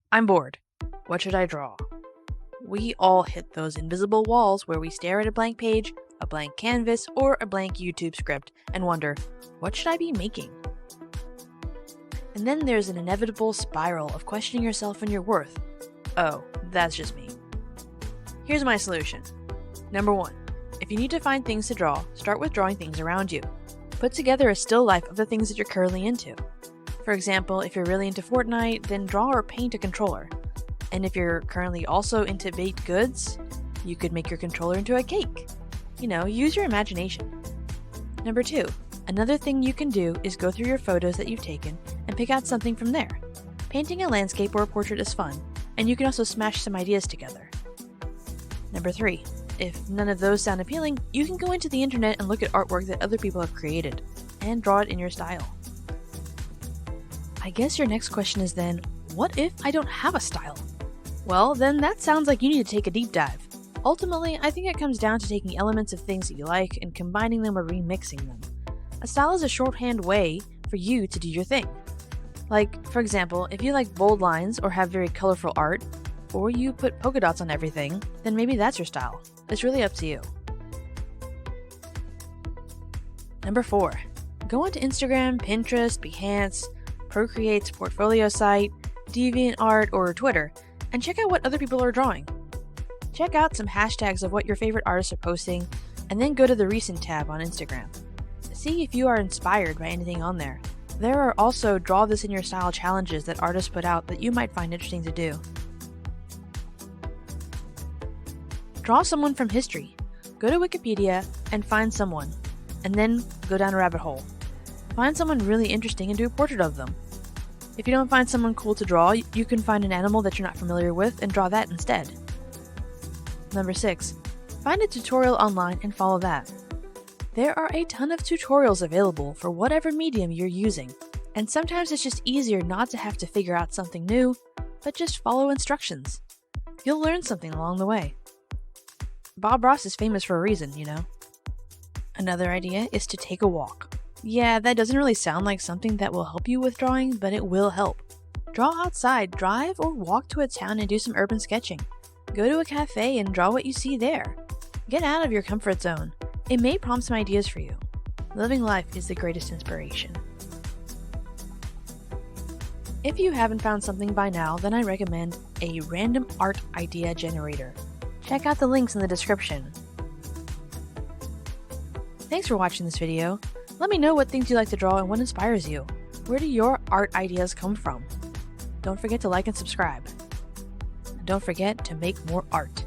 I'm bored. What should I draw? We all hit those invisible walls where we stare at a blank page, a blank canvas, or a blank YouTube script and wonder, what should I be making? And then there's an inevitable spiral of questioning yourself and your worth. Oh, that's just me. Here's my solution. Number 1. If you need to find things to draw, start with drawing things around you. Put together a still life of the things that you're currently into. For example, if you're really into Fortnite, then draw or paint a controller. And if you're currently also into baked goods, you could make your controller into a cake. Use your imagination. Number 2. Another thing you can do is go through your photos that you've taken and pick out something from there. Painting a landscape or a portrait is fun, and you can also smash some ideas together. Number 3. If none of those sound appealing, you can go into the internet and look at artwork that other people have created, and draw it in your style. I guess your next question is then, what if I don't have a style? Well, then that sounds like you need to take a deep dive. Ultimately, I think it comes down to taking elements of things that you like and combining them or remixing them. A style is a shorthand way for you to do your thing. Like, for example, if you like bold lines or have very colorful art, or you put polka dots on everything, then maybe that's your style. It's really up to you. Number 4. Go onto Instagram, Pinterest, Behance, Procreate's portfolio site, DeviantArt, or Twitter, and check out what other people are drawing. Check out some hashtags of what your favorite artists are posting, and then go to the Recent tab on Instagram. See if you are inspired by anything on there. There are also Draw This in Your Style challenges that artists put out that you might find interesting to do. Draw someone from history. Go to Wikipedia and find someone, and then go down a rabbit hole. Find someone really interesting and do a portrait of them. If you don't find someone cool to draw, you can find an animal that you're not familiar with and draw that instead. Number 6. Find a tutorial online and follow that. There are a ton of tutorials available for whatever medium you're using, and sometimes it's just easier not to have to figure out something new, but just follow instructions. You'll learn something along the way. Bob Ross is famous for a reason, Another idea is to take a walk. Yeah, that doesn't really sound like something that will help you with drawing, but it will help. Draw outside, drive, or walk to a town and do some urban sketching. Go to a cafe and draw what you see there. Get out of your comfort zone. It may prompt some ideas for you. Living life is the greatest inspiration. If you haven't found something by now, then I recommend a random art idea generator. Check out the links in the description. Thanks for watching this video. Let me know what things you like to draw and what inspires you. Where do your art ideas come from? Don't forget to like and subscribe. And don't forget to make more art.